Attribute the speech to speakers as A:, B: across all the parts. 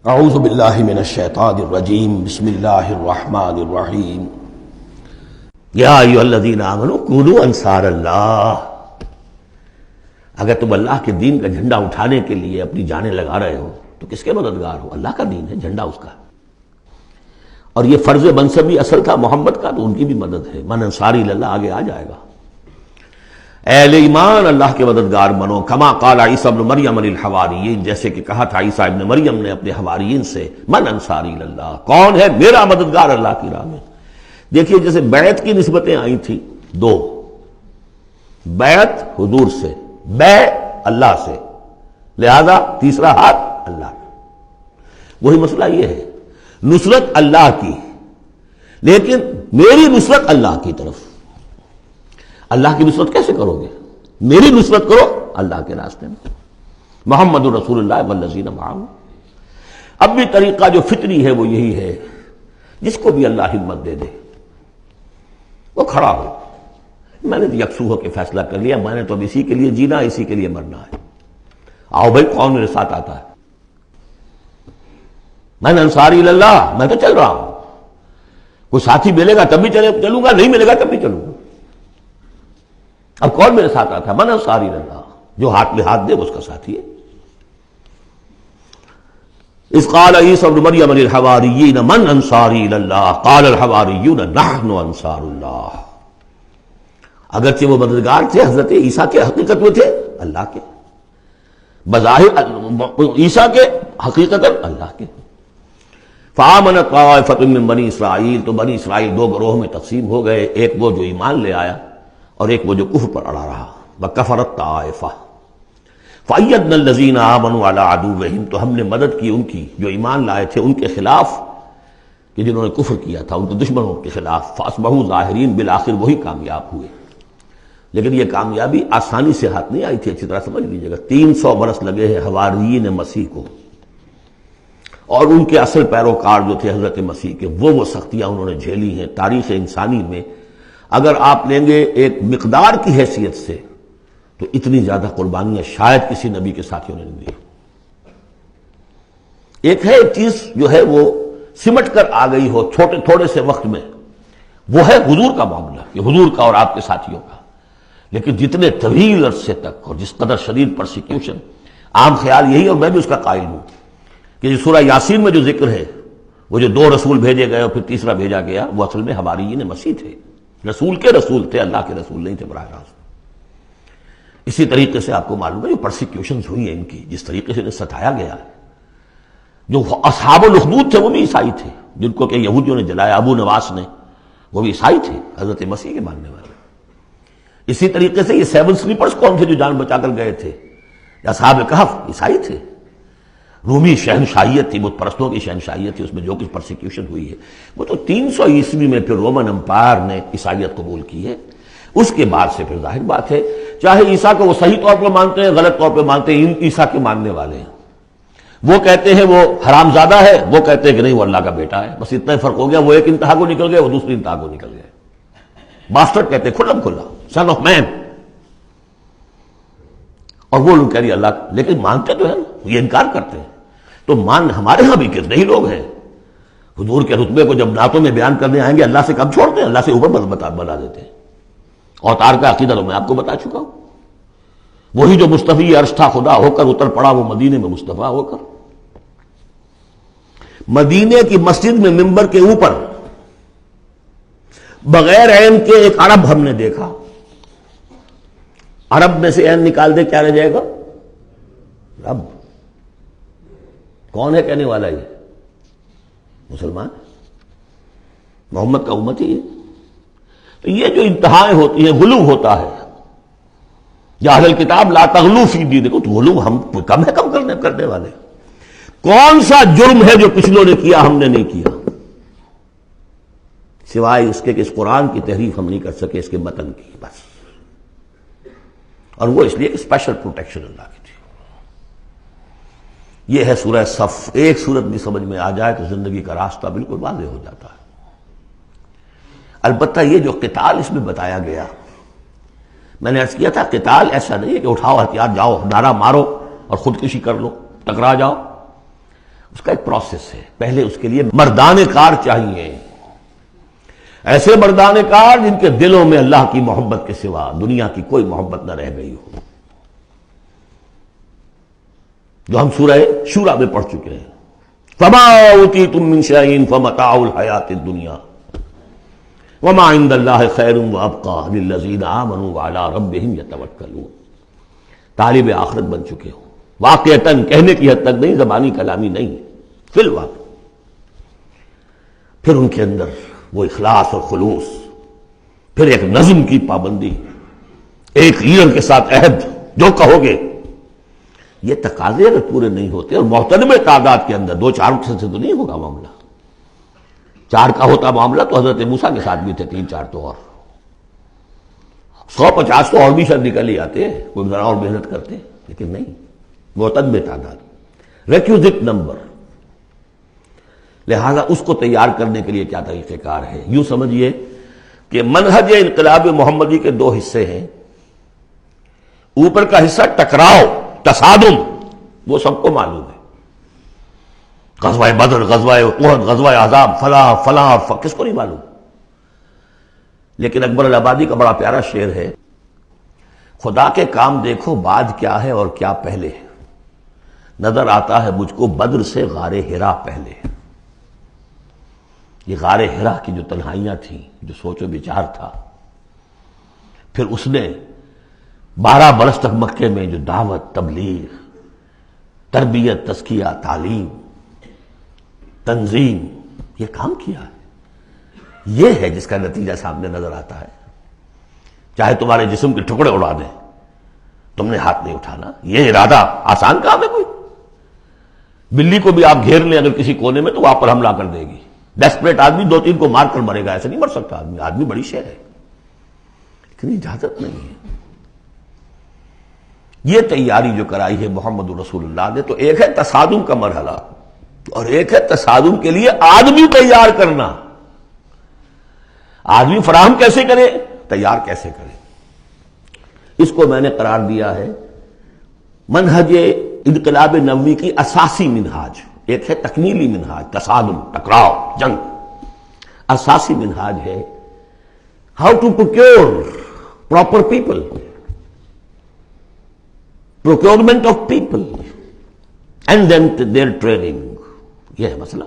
A: اعوذ باللہ من الشیطان الرجیم بسم اللہ الرحمن الرحیم یا ایھا الذین آمنوا کونوا انصار اللہ. اگر تم اللہ کے دین کا جھنڈا اٹھانے کے لیے اپنی جانیں لگا رہے ہو تو کس کے مددگار ہو؟ اللہ کا دین ہے، جھنڈا اس کا. اور یہ فرض منصبی اصل تھا محمد کا، تو ان کی بھی مدد ہے. من انصاری اللہ آگے آ جائے گا. اہل ایمان اللہ کے مددگار بنو. کما قال عیسی ابن مریم للحواریین، جیسے کہ کہا تھا عیسیٰ ابن مریم نے اپنے حواریین سے، من انصاری اللہ، کون ہے میرا مددگار اللہ کی راہ میں. دیکھیے جیسے بیعت کی نسبتیں آئی تھی دو، بیعت حضور سے، بے اللہ سے، لہذا تیسرا ہاتھ اللہ. وہی مسئلہ یہ ہے، نصرت اللہ کی، لیکن میری نصرت اللہ کی طرف. اللہ کی نصرت کیسے کرو گے؟ میری نصرت کرو اللہ کے راستے میں. محمد رسول اللہ والذین معہ. اب بھی طریقہ جو فطری ہے وہ یہی ہے، جس کو بھی اللہ ہمت دے دے وہ کھڑا ہو. میں نے یکسو ہو کے فیصلہ کر لیا، میں نے تو اب اسی کے لیے جینا، اسی کے لیے مرنا ہے. آؤ بھائی، کون میرے ساتھ آتا ہے؟ میں انصاری اللہ، میں تو چل رہا ہوں. کوئی ساتھی ملے گا تب بھی چلوں گا، نہیں ملے گا تب بھی چلوں گا. اب کون میرے ساتھ آتا ہے؟ من انصاری اللہ، جو ہاتھ میں ہاتھ دے اس کا ساتھی ہے. اذ قال عیسی ابن مریم للحواریین من انصاری اللہ قال الحواریون نحن انصار اللہ. اگرچہ وہ مددگار تھے حضرت عیسیٰ کے، حقیقت میں تھے اللہ کے، بظاہر عیسیٰ کے، حقیقت اللہ کے. فآمنت طائفۃ من بنی اسرائیل، تو بنی اسرائیل دو گروہ میں تقسیم ہو گئے، ایک وہ جو ایمان لے آیا اور ایک وہ جو کفر پر اڑا رہا. وکفرت طائفہ فأیدنا الذین آمنوا علی عدوہم، تو ہم نے مدد کی ان کی جو ایمان لائے تھے ان کے خلاف، کہ جنہوں نے کفر کیا تھا ان کے دشمنوں کے خلاف. فاصبحوا ظاہرین، بالآخر وہی کامیاب ہوئے. لیکن یہ کامیابی آسانی سے ہاتھ نہیں آئی تھی، اچھی طرح سمجھ لیجیے گا. 300 برس لگے ہیں حواریین مسیح کو، اور ان کے اصل پیروکار جو تھے حضرت مسیح کے، وہ سختیاں انہوں نے جھیلی ہیں. تاریخ انسانی میں اگر آپ لیں گے ایک مقدار کی حیثیت سے تو اتنی زیادہ قربانیاں شاید کسی نبی کے ساتھیوں نے نہیں دی. ایک ہے ایک چیز جو ہے وہ سمٹ کر آ گئی ہو تھوڑے سے وقت میں، وہ ہے حضور کا معاملہ، یہ حضور کا اور آپ کے ساتھیوں کا. لیکن جتنے طویل عرصے تک اور جس قدر شدید پرسیکیوشن، عام خیال یہی، اور میں بھی اس کا قائل ہوں، کہ سورہ یاسین میں جو ذکر ہے، وہ جو 2 رسول بھیجے گئے اور پھر تیسرا بھیجا گیا، وہ اصل میں حواریین مسیح تھے. رسول کے رسول تھے، اللہ کے رسول نہیں تھے براہ راست. اسی طریقے سے آپ کو معلوم ہے جو پرسیکیوشنز ہوئی ہیں ان کی، جس طریقے سے انہیں ستایا گیا ہے. جو اصحاب الاخدود تھے وہ بھی عیسائی تھے، جن کو کہ یہودیوں نے جلایا، ابو نواس نے، وہ بھی عیسائی تھے، حضرت مسیح کے ماننے والے. اسی طریقے سے یہ 7 سلیپرز کون تھے جو جان بچا کر گئے تھے؟ اصحاب کہف عیسائی تھے. رومی شہنشاہیت تھی، بت پرستوں کی شہنشاہیت تھی، اس میں جو کچھ پرسیکیوشن ہوئی ہے وہ تو 300 عیسوی میں پھر رومن امپائر نے عیسائیت قبول کی ہے. اس کے بعد سے پھر ظاہر بات ہے، چاہے عیسیٰ کو وہ صحیح طور پر مانتے ہیں، غلط طور پہ مانتے ہیں، عیسیٰ کے ماننے والے ہیں. وہ کہتے ہیں وہ حرام زادہ ہے، وہ کہتے ہیں کہ نہیں وہ اللہ کا بیٹا ہے. بس اتنا ہی فرق ہو گیا، وہ ایک انتہا کو نکل گئے، وہ دوسری انتہا کو نکل گئے. باسٹرڈ کہتے ہیں کھلم کھلا، سن آف مین. اور وہ لوگ کہہ رہے اللہ، لیکن مانتے تو ہیں نا، یہ انکار کرتے ہیں. تو ہمارے ہاں بھی کتنے ہی لوگ ہیں حضور کے رتبے کو جب نعتوں میں بیان کرنے آئیں گے اللہ سے کم چھوڑتے ہیں، اللہ سے اوپر بنا دیتے ہیں. اوتار کا عقیدہ تو میں آپ کو بتا چکا ہوں. وہی جو مصطفی عرش تھا خدا ہو کر اتر پڑا وہ مدینے میں مصطفیٰ ہو کر. مدینے کی مسجد میں ممبر کے اوپر بغیر عین کے ایک عرب ہم نے دیکھا. عرب میں سے عین نکال دے کیا رہ جائے گا؟ رب. کون ہے کہنے والا؟ یہ مسلمان، محمد کا امتی ہے. تو یہ جو انتہائیں ہوتی ہیں، غلو ہوتا ہے. یا اہل الکتاب لا تغلو فی دینکم، تو غلو ہم کم ہے کم کرنے والے. کون سا جرم ہے جو پچھلوں نے کیا ہم نے نہیں کیا، سوائے اس کے کہ اس قرآن کی تحریف ہم نہیں کر سکے، اس کے متن کی بس. اور وہ اس لیے کہ اسپیشل پروٹیکشن اللہ کی تھی. یہ ہے سورہ صف. ایک سورت بھی سمجھ میں آ جائے تو زندگی کا راستہ بالکل واضح ہو جاتا ہے. البتہ یہ جو قتال اس میں بتایا گیا، میں نے عرض کیا تھا قتال ایسا نہیں ہے کہ اٹھاؤ ہتھیار جاؤ نعرہ مارو اور خودکشی کر لو، ٹکرا جاؤ. اس کا ایک پروسیس ہے. پہلے اس کے لیے مردان کار چاہیے، ایسے مردان کار جن کے دلوں میں اللہ کی محبت کے سوا دنیا کی کوئی محبت نہ رہ گئی ہو، جو ہم سورہ شورى میں پڑھ چکے ہیں. فما اوتیتم من شیء فمتاع الحیاۃ الدنیا وما عند اللہ خیر وابقی للذین آمنوا وعلی ربہم یتوکلون. طالب آخرت بن چکے ہو، واقعتاً کہنے کی حد تک نہیں، زبانی کلامی نہیں، فی الواقع. پھر ان کے اندر وہ اخلاص اور خلوص، پھر ایک نظم کی پابندی، ایک لیڈر کے ساتھ عہد، جو کہو گے. یہ تقاضے اگر پورے نہیں ہوتے، اور محترم تعداد کے اندر 2-4 سے تو نہیں ہوگا معاملہ. 4 کا ہوتا معاملہ تو حضرت موسیٰ کے ساتھ بھی تھے، 3-4 تو اور 150 تو اور بھی شاید نکل ہی آتے، کوئی ذرا اور محنت کرتے، لیکن نہیں، معتدل تعداد، ریکوزٹ نمبر. لہذا اس کو تیار کرنے کے لیے کیا طریقہ کار ہے؟ یوں سمجھیے کہ منہج انقلاب محمدی کے 2 حصے ہیں. اوپر کا حصہ ٹکراؤ، تصادم، وہ سب کو معلوم ہے. غزوہ بدر، غزوہ احد، غزوہ احزاب، فلاں کس کو نہیں معلوم؟ لیکن اکبر الآبادی کا بڑا پیارا شعر ہے، خدا کے کام دیکھو بعد کیا ہے اور کیا پہلے، نظر آتا ہے مجھ کو بدر سے غار حرا پہلے. یہ غار حرا کی جو تنہائیاں تھیں، جو سوچ و بچار تھا، پھر اس نے 12 برس تک مکے میں جو دعوت، تبلیغ، تربیت، تزکیہ، تعلیم، تنظیم، یہ کام کیا ہے. یہ ہے جس کا نتیجہ سامنے نظر آتا ہے. چاہے تمہارے جسم کے ٹکڑے اڑا دیں، تم نے ہاتھ نہیں اٹھانا. یہ ارادہ آسان کام ہے کوئی؟ بلی کو بھی آپ گھیر لیں اگر کسی کونے میں تو وہ آپ پر حملہ کر دے گی. ڈیسپریٹ آدمی 2-3 کو مار کر مرے گا، ایسے نہیں مر سکتا آدمی. آدمی بڑی شے ہے، لیکن اجازت نہیں ہے. یہ تیاری جو کرائی ہے محمد رسول اللہ نے، تو ایک ہے تصادم کا مرحلہ، اور ایک ہے تصادم کے لیے آدمی تیار کرنا. آدمی فراہم کیسے کرے، تیار کیسے کرے. اس کو میں نے قرار دیا ہے منہج انقلاب نبوی کی اساسی منہاج. ایک ہے تکمیلی منہاج، تصادم، ٹکراؤ، جنگ. اساسی منہاج ہے how to procure proper people, procurement of people and then their training. یہ ہے مسئلہ،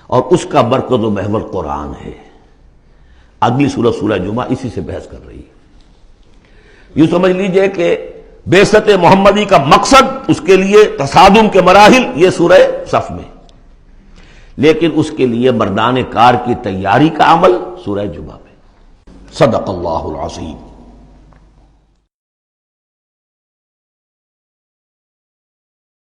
A: اور اس کا مرکز و محور قرآن ہے. اگلی سورہ، سورہ جمعہ، اسی سے بحث کر رہی ہے. یوں سمجھ لیجئے کہ بعثت محمدی کا مقصد، اس کے لیے تصادم کے مراحل، یہ سورہ صف میں، لیکن اس کے لیے مردان کار کی تیاری کا عمل سورہ جمعہ میں. صدق اللہ العظیم.